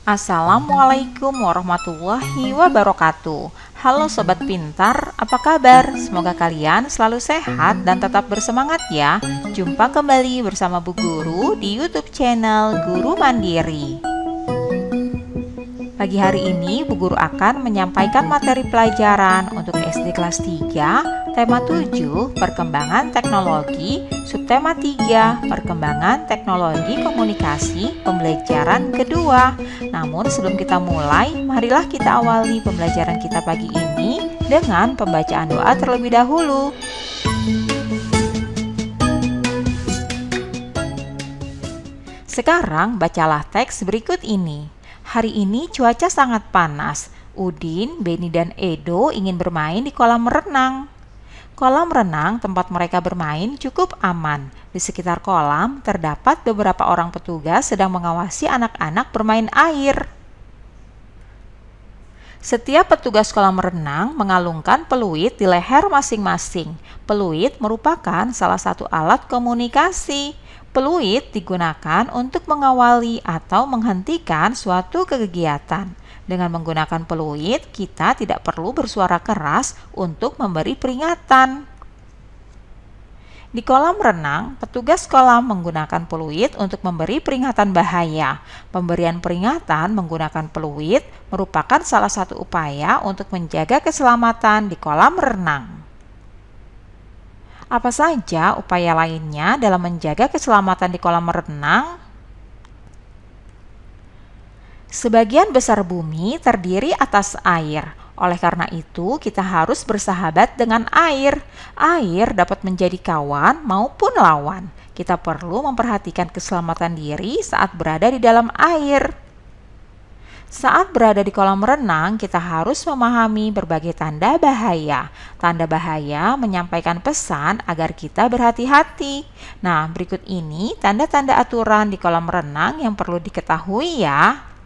Assalamualaikum warahmatullahi wabarakatuh. Halo Sobat Pintar, apa kabar? Semoga kalian selalu sehat dan tetap bersemangat ya. Jumpa kembali bersama Bu Guru di YouTube channel Guru Mandiri. Pagi hari ini Bu Guru akan menyampaikan materi pelajaran untuk SD kelas 3, tema 7, Perkembangan Teknologi, subtema 3, Perkembangan Teknologi Komunikasi, pembelajaran kedua. Namun sebelum kita mulai, marilah kita awali pembelajaran kita pagi ini dengan pembacaan doa terlebih dahulu. Sekarang bacalah teks berikut ini. Hari ini cuaca sangat panas. Udin, Beni, dan Edo ingin bermain di kolam renang. Kolam renang tempat mereka bermain cukup aman. Di sekitar kolam terdapat beberapa orang petugas sedang mengawasi anak-anak bermain air. Setiap petugas kolam renang mengalungkan peluit di leher masing-masing. Peluit merupakan salah satu alat komunikasi. Peluit digunakan untuk mengawali atau menghentikan suatu kegiatan. Dengan menggunakan peluit, kita tidak perlu bersuara keras untuk memberi peringatan. Di kolam renang, petugas kolam menggunakan peluit untuk memberi peringatan bahaya. Pemberian peringatan menggunakan peluit merupakan salah satu upaya untuk menjaga keselamatan di kolam renang. Apa saja upaya lainnya dalam menjaga keselamatan di kolam renang? Sebagian besar bumi terdiri atas air. Oleh karena itu, kita harus bersahabat dengan air. Air dapat menjadi kawan maupun lawan. Kita perlu memperhatikan keselamatan diri saat berada di dalam air. Saat berada di kolam renang, kita harus memahami berbagai tanda bahaya. Tanda bahaya menyampaikan pesan agar kita berhati-hati. Nah, berikut ini tanda-tanda aturan di kolam renang yang perlu diketahui ya.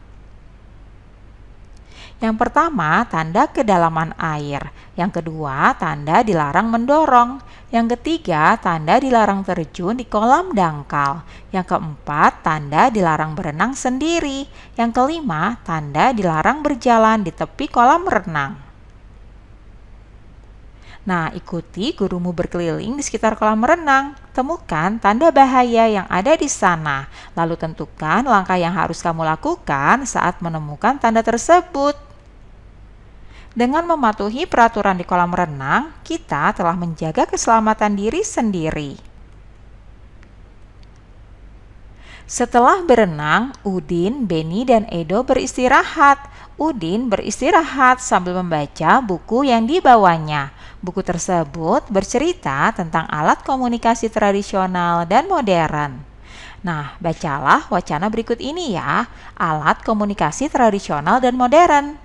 Yang pertama, tanda kedalaman air. Yang kedua, tanda dilarang mendorong. Yang ketiga, tanda dilarang terjun di kolam dangkal. Yang keempat, tanda dilarang berenang sendiri. Yang kelima, tanda dilarang berjalan di tepi kolam renang. Nah, ikuti gurumu berkeliling di sekitar kolam renang. Temukan tanda bahaya yang ada di sana. Lalu tentukan langkah yang harus kamu lakukan saat menemukan tanda tersebut. Dengan mematuhi peraturan di kolam renang, kita telah menjaga keselamatan diri sendiri. Setelah berenang, Udin, Beni, dan Edo beristirahat. Udin beristirahat sambil membaca buku yang dibawanya. Buku tersebut bercerita tentang alat komunikasi tradisional dan modern. Nah, bacalah wacana berikut ini ya, alat komunikasi tradisional dan modern.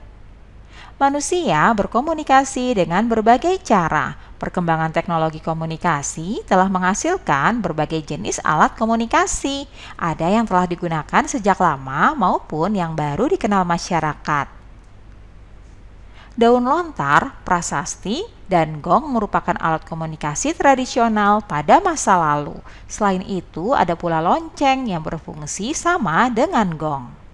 Manusia berkomunikasi dengan berbagai cara. Perkembangan teknologi komunikasi telah menghasilkan berbagai jenis alat komunikasi. Ada yang telah digunakan sejak lama maupun yang baru dikenal masyarakat. Daun lontar, prasasti, dan gong merupakan alat komunikasi tradisional pada masa lalu. Selain itu, ada pula lonceng yang berfungsi sama dengan gong.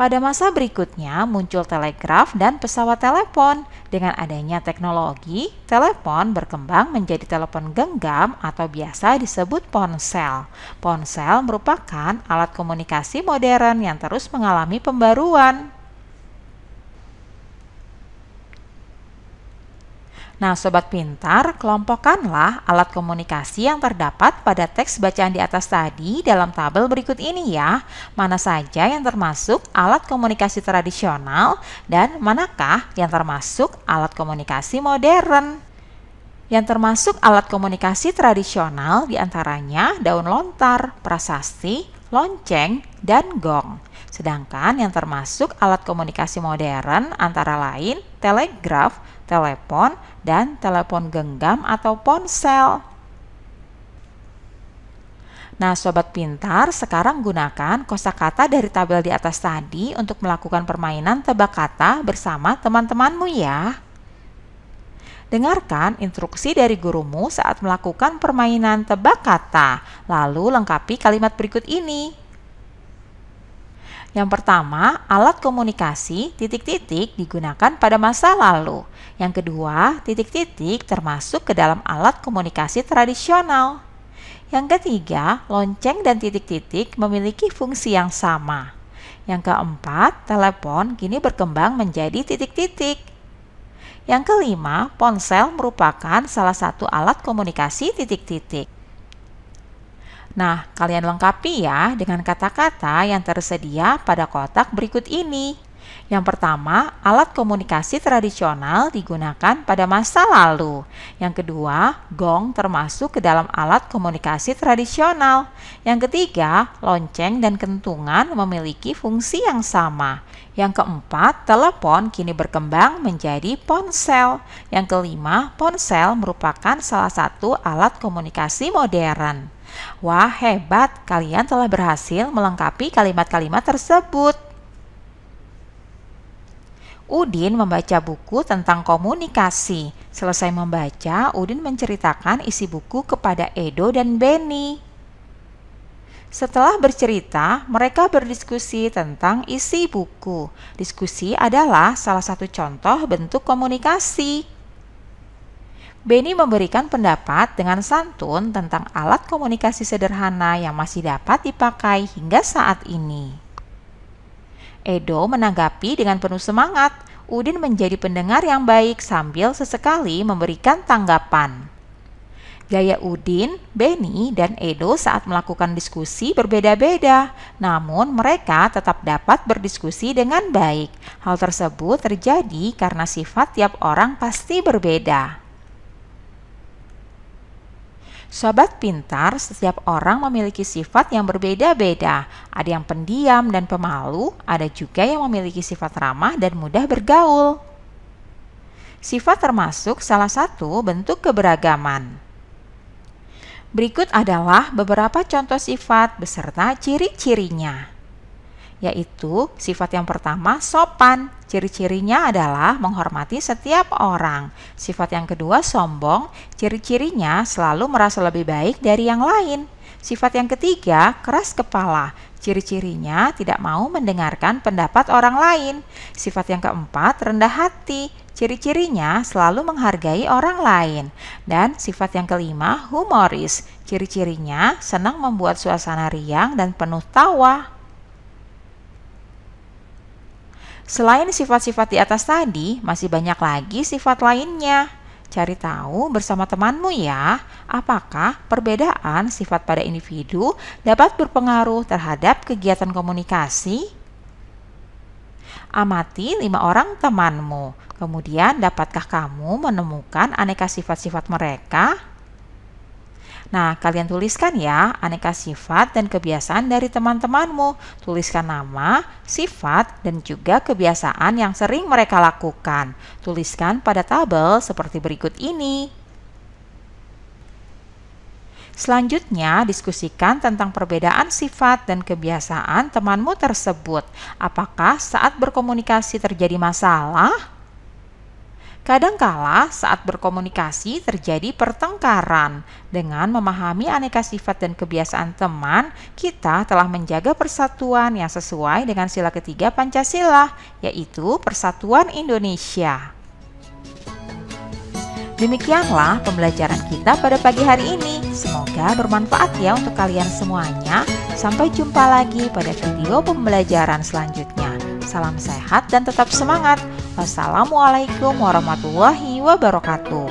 Pada masa berikutnya muncul telegraf dan pesawat telepon. Dengan adanya teknologi, telepon berkembang menjadi telepon genggam atau biasa disebut ponsel. Ponsel merupakan alat komunikasi modern yang terus mengalami pembaruan. Nah, Sobat Pintar, kelompokkanlah alat komunikasi yang terdapat pada teks bacaan di atas tadi dalam tabel berikut ini ya. Mana saja yang termasuk alat komunikasi tradisional dan manakah yang termasuk alat komunikasi modern. Yang termasuk alat komunikasi tradisional diantaranya daun lontar, prasasti, lonceng, dan gong. Sedangkan yang termasuk alat komunikasi modern antara lain telegraf, telepon, dan telepon genggam atau ponsel. Nah, Sobat Pintar, sekarang gunakan kosakata dari tabel di atas tadi untuk melakukan permainan tebak kata bersama teman-temanmu ya. Dengarkan instruksi dari gurumu saat melakukan permainan tebak kata, lalu lengkapi kalimat berikut ini. Yang pertama, alat komunikasi titik-titik digunakan pada masa lalu. Yang kedua, titik-titik termasuk ke dalam alat komunikasi tradisional. Yang ketiga, lonceng dan titik-titik memiliki fungsi yang sama. Yang keempat, telepon kini berkembang menjadi titik-titik. Yang kelima, ponsel merupakan salah satu alat komunikasi titik-titik. Nah, kalian lengkapi ya dengan kata-kata yang tersedia pada kotak berikut ini. Yang pertama, alat komunikasi tradisional digunakan pada masa lalu. Yang kedua, gong termasuk ke dalam alat komunikasi tradisional. Yang ketiga, lonceng dan kentungan memiliki fungsi yang sama. Yang keempat, telepon kini berkembang menjadi ponsel. Yang kelima, ponsel merupakan salah satu alat komunikasi modern. Wah, hebat! Kalian telah berhasil melengkapi kalimat-kalimat tersebut. Udin membaca buku tentang komunikasi. Selesai membaca, Udin menceritakan isi buku kepada Edo dan Benny. Setelah bercerita, mereka berdiskusi tentang isi buku. Diskusi adalah salah satu contoh bentuk komunikasi. Benny memberikan pendapat dengan santun tentang alat komunikasi sederhana yang masih dapat dipakai hingga saat ini. Edo menanggapi dengan penuh semangat. Udin menjadi pendengar yang baik sambil sesekali memberikan tanggapan. Gaya Udin, Benny, dan Edo saat melakukan diskusi berbeda-beda, namun mereka tetap dapat berdiskusi dengan baik. Hal tersebut terjadi karena sifat tiap orang pasti berbeda. Sobat pintar, setiap orang memiliki sifat yang berbeda-beda. Ada yang pendiam dan pemalu, ada juga yang memiliki sifat ramah dan mudah bergaul. Sifat termasuk salah satu bentuk keberagaman. Berikut adalah beberapa contoh sifat beserta ciri-cirinya. Yaitu sifat yang pertama sopan. Ciri-cirinya adalah menghormati setiap orang. Sifat yang kedua sombong. Ciri-cirinya selalu merasa lebih baik dari yang lain. Sifat yang ketiga keras kepala. Ciri-cirinya tidak mau mendengarkan pendapat orang lain. Sifat yang keempat rendah hati. Ciri-cirinya selalu menghargai orang lain. Dan sifat yang kelima humoris. Ciri-cirinya senang membuat suasana riang dan penuh tawa. Selain sifat-sifat di atas tadi, masih banyak lagi sifat lainnya. Cari tahu bersama temanmu ya, apakah perbedaan sifat pada individu dapat berpengaruh terhadap kegiatan komunikasi? Amati 5 orang temanmu, kemudian dapatkah kamu menemukan aneka sifat-sifat mereka? Nah, kalian tuliskan ya aneka sifat dan kebiasaan dari teman-temanmu. Tuliskan nama, sifat, dan juga kebiasaan yang sering mereka lakukan. Tuliskan pada tabel seperti berikut ini. Selanjutnya, diskusikan tentang perbedaan sifat dan kebiasaan temanmu tersebut. Apakah saat berkomunikasi terjadi masalah? Kadangkala saat berkomunikasi terjadi pertengkaran. Dengan memahami aneka sifat dan kebiasaan teman, kita telah menjaga persatuan yang sesuai dengan sila ketiga Pancasila, yaitu Persatuan Indonesia. Demikianlah pembelajaran kita pada pagi hari ini. Semoga bermanfaat ya untuk kalian semuanya. Sampai jumpa lagi pada video pembelajaran selanjutnya. Salam sehat dan tetap semangat. Wassalamualaikum warahmatullahi wabarakatuh.